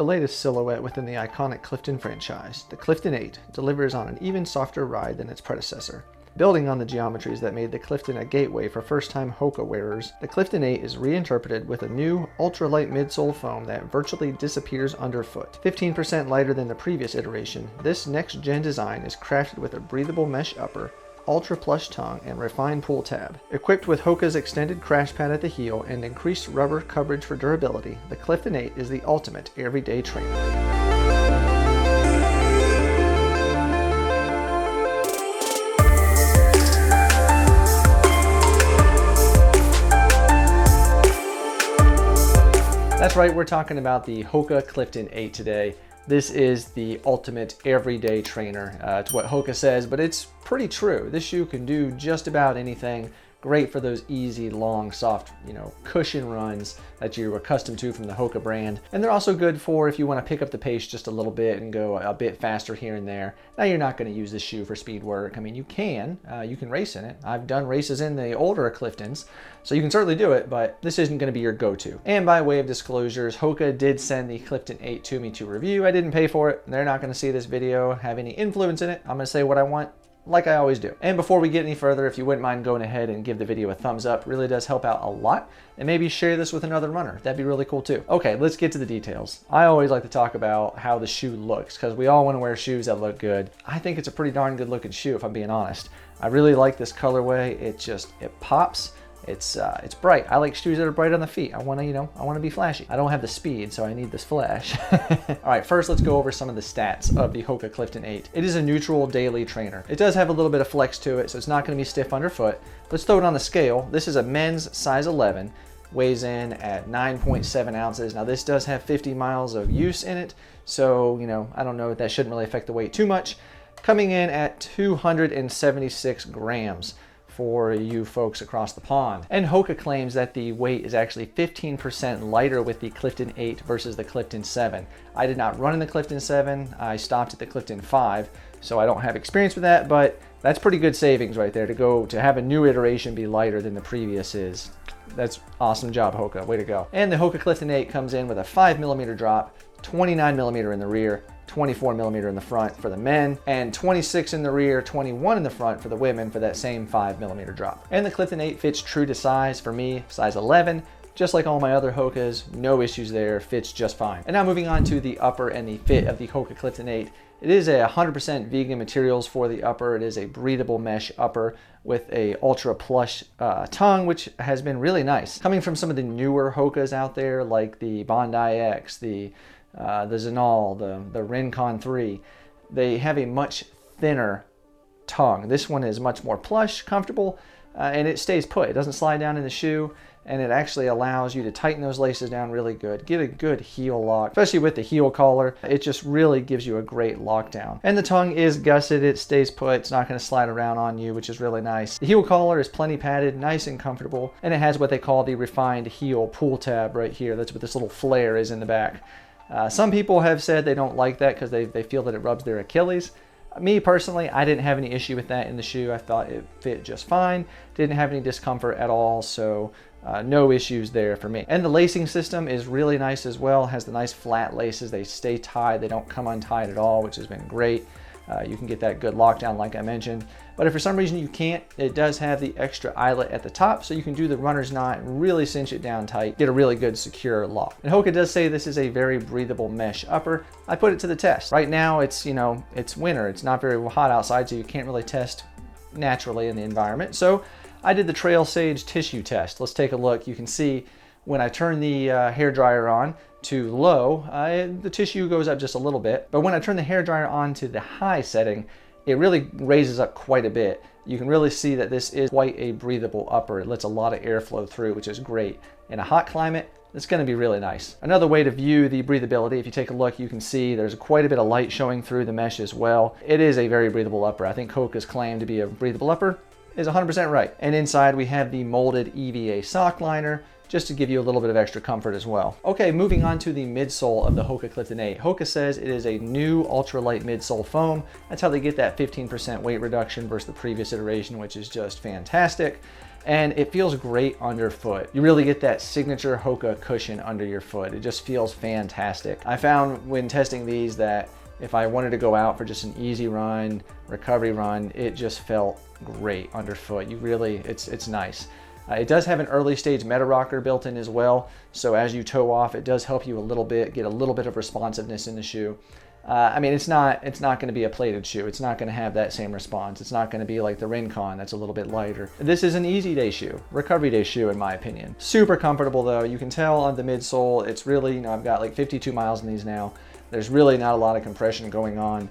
The latest silhouette within the iconic Clifton franchise, the Clifton 8 delivers on an even softer ride than its predecessor. Building on the geometries that made the Clifton a gateway for first-time Hoka wearers, the Clifton 8 is reinterpreted with a new ultralight midsole foam that virtually disappears underfoot. 15% lighter than the previous iteration, this next-gen design is crafted with a breathable mesh upper, ultra plush tongue, and refined pull tab. Equipped with Hoka's extended crash pad at the heel and increased rubber coverage for durability, the Clifton 8 is the ultimate everyday trainer. That's right, we're talking about the Hoka Clifton 8 today. This is the ultimate everyday trainer. It's what Hoka says, but it's pretty true. This shoe can do just about anything. Great for those easy, long, soft, cushion runs that you're accustomed to from the Hoka brand. And they're also good for if you want to pick up the pace just a little bit and go a bit faster here and there. Now, you're not going to use this shoe for speed work. I mean, you can race in it. I've done races in the older Cliftons, so you can certainly do it, but this isn't going to be your go-to. And by way of disclosures, Hoka did send the Clifton 8 to me to review. I didn't pay for it. They're not going to see this video have any influence in it. I'm going to say what I want, like I always do. And before we get any further, if you wouldn't mind going ahead and give the video a thumbs up, really does help out a lot. And maybe share this with another runner. That'd be really cool too. Okay, let's get to the details. I always like to talk about how the shoe looks because we all want to wear shoes that look good. I think it's a pretty darn good looking shoe if I'm being honest. I really like this colorway. It pops. It's bright. I like shoes that are bright on the feet. I want to be flashy. I don't have the speed, so I need this flash. All right, first let's go over some of the stats of the Hoka Clifton 8. It is a neutral daily trainer. It does have a little bit of flex to it, so it's not going to be stiff underfoot. Let's throw it on the scale. This is a men's size 11, weighs in at 9.7 ounces. Now this does have 50 miles of use in it, so I don't know, that shouldn't really affect the weight too much. Coming in at 276 grams. For you folks across the pond. And Hoka claims that the weight is actually 15% lighter with the Clifton 8 versus the Clifton 7. I did not run in the Clifton 7. I stopped at the Clifton 5, so I don't have experience with that, but that's pretty good savings right there to have a new iteration be lighter than the previous is. That's awesome job, Hoka. Way to go. And the Hoka Clifton 8 comes in with a 5mm drop, 29mm in the rear, 24mm in the front for the men, and 26 in the rear, 21 in the front for the women for that same 5mm drop. And the Clifton 8 fits true to size for me, size 11. Just like all my other Hokas, no issues there, fits just fine. And now moving on to the upper and the fit of the Hoka Clifton 8. It is a 100% vegan materials for the upper. It is a breathable mesh upper with a ultra plush tongue, which has been really nice. Coming from some of the newer Hokas out there, like the Bondi X, the Zenal, the Rincon 3, they have a much thinner tongue. This one is much more plush, comfortable, and it stays put. It doesn't slide down in the shoe, and it actually allows you to tighten those laces down really good, get a good heel lock, especially with the heel collar. It just really gives you a great lockdown. And the tongue is gusset, it stays put, it's not going to slide around on you, which is really nice. The heel collar is plenty padded, nice and comfortable, and it has what they call the refined heel pull tab right here. That's what this little flare is in the back. Some people have said they don't like that because they feel that it rubs their Achilles. Me personally, I didn't have any issue with that in the shoe. I thought it fit just fine. Didn't have any discomfort at all, so no issues there for me. And the lacing system is really nice as well. It has the nice flat laces. They stay tied. They don't come untied at all, which has been great. You can get that good lockdown like I mentioned. But if for some reason you can't, it does have the extra eyelet at the top, so you can do the runner's knot and really cinch it down tight, get a really good secure lock. And Hoka does say this is a very breathable mesh upper. I put it to the test. Right now it's winter. It's not very hot outside, so you can't really test naturally in the environment. So I did the Trail Sage tissue test. Let's take a look. You can see when I turn the hair dryer on to low, the tissue goes up just a little bit. But when I turn the hair dryer on to the high setting, it really raises up quite a bit. You can really see that this is quite a breathable upper. It lets a lot of airflow through, which is great. In a hot climate, it's going to be really nice. Another way to view the breathability, if you take a look, you can see there's quite a bit of light showing through the mesh as well. It is a very breathable upper. I think Hoka's claim to be a breathable upper is 100% right. And inside we have the molded EVA sock liner. just to give you a little bit of extra comfort as well. Okay, moving on to the midsole of the Hoka Clifton 8. Hoka says it is a new ultralight midsole foam. That's how they get that 15% weight reduction versus the previous iteration, which is just fantastic. And it feels great underfoot. You really get that signature Hoka cushion under your foot. It just feels fantastic. I found when testing these that if I wanted to go out for just an easy run, recovery run, it just felt great underfoot. It's nice. It does have an early stage meta rocker built in as well. So as you toe off, it does help you a little bit, get a little bit of responsiveness in the shoe. I mean, it's not going to be a plated shoe. It's not going to have that same response. It's not going to be like the Rincon that's a little bit lighter. This is an easy day shoe, recovery day shoe in my opinion. Super comfortable though. You can tell on the midsole, it's really, I've got like 52 miles in these now. There's really not a lot of compression going on.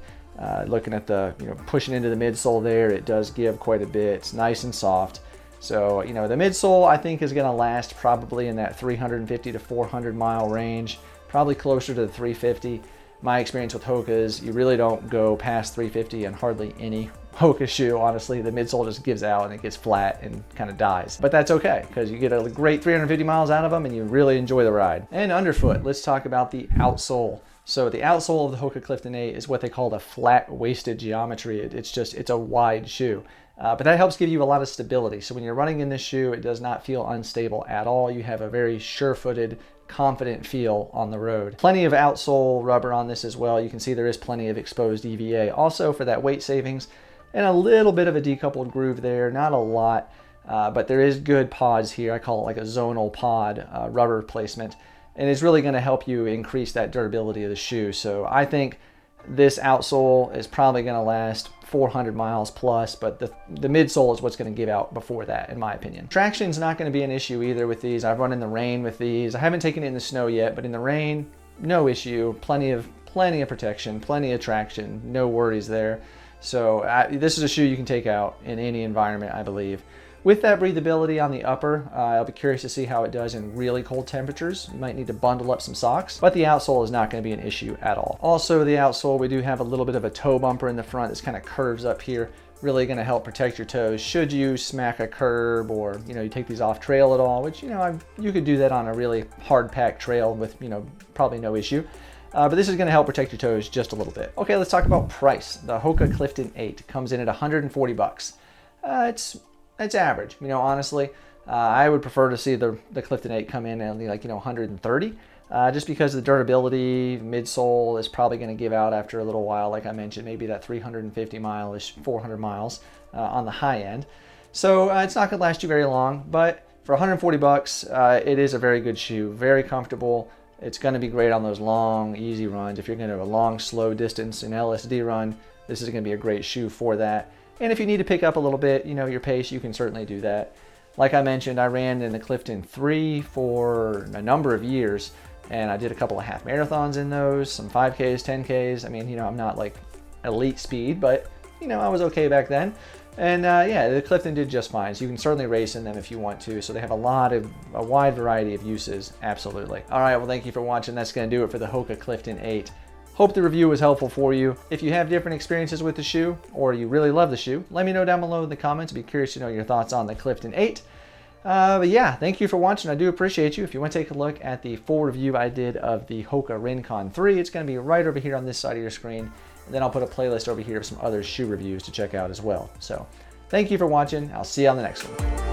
Looking at the, pushing into the midsole there, it does give quite a bit. It's nice and soft. So, the midsole I think is going to last probably in that 350 to 400 mile range, probably closer to the 350. My experience with Hokas, you really don't go past 350 in hardly any Hoka shoe, honestly. The midsole just gives out and it gets flat and kind of dies. But that's okay, because you get a great 350 miles out of them and you really enjoy the ride. And underfoot, let's talk about the outsole. So the outsole of the Hoka Clifton 8 is what they call the flat-waisted geometry. It's a wide shoe. But that helps give you a lot of stability. So when you're running in this shoe, it does not feel unstable at all. You have a very sure-footed, confident feel on the road. Plenty of outsole rubber on this as well. You can see there is plenty of exposed EVA. Also for that weight savings and a little bit of a decoupled groove there. Not a lot, but there is good pods here. I call it like a zonal pod rubber placement. And it's really going to help you increase that durability of the shoe. So I think this outsole is probably going to last 400 miles plus, but the midsole is what's going to give out before that, in my opinion. Traction is not going to be an issue either with these. I've run in the rain with these. I haven't taken it in the snow yet, but in the rain, no issue. Plenty of protection, plenty of traction, no worries there. So this is a shoe you can take out in any environment, I believe. With that breathability on the upper, I'll be curious to see how it does in really cold temperatures. You might need to bundle up some socks, but the outsole is not going to be an issue at all. Also, the outsole, we do have a little bit of a toe bumper in the front. This kind of curves up here, really going to help protect your toes should you smack a curb or, you take these off trail at all, which, you could do that on a really hard packed trail with, probably no issue. But this is going to help protect your toes just a little bit. Okay, let's talk about price. The Hoka Clifton 8 comes in at 140 bucks. It's average, honestly. I would prefer to see the Clifton 8 come in at like, 130, just because the durability, midsole is probably going to give out after a little while. Like I mentioned, maybe that 350 mile-ish, 400 miles on the high end. So it's not going to last you very long, but for 140 bucks, it is a very good shoe, very comfortable. It's going to be great on those long, easy runs. If you're going to do a long, slow distance, an LSD run, this is going to be a great shoe for that. And if you need to pick up a little bit, your pace, you can certainly do that. Like I mentioned, I ran in the Clifton 3 for a number of years, and I did a couple of half marathons in those, some 5Ks, 10Ks. I mean, I'm not like elite speed, but, I was okay back then. And yeah, the Clifton did just fine. So you can certainly race in them if you want to. So they have a wide variety of uses, absolutely. All right, well, thank you for watching. That's going to do it for the Hoka Clifton 8. Hope the review was helpful for you. If you have different experiences with the shoe or you really love the shoe, let me know down below in the comments. I'd be curious to know your thoughts on the Clifton 8. But yeah, thank you for watching. I do appreciate you. If you want to take a look at the full review I did of the Hoka Rincon 3, it's going to be right over here on this side of your screen. And then I'll put a playlist over here of some other shoe reviews to check out as well. So thank you for watching. I'll see you on the next one.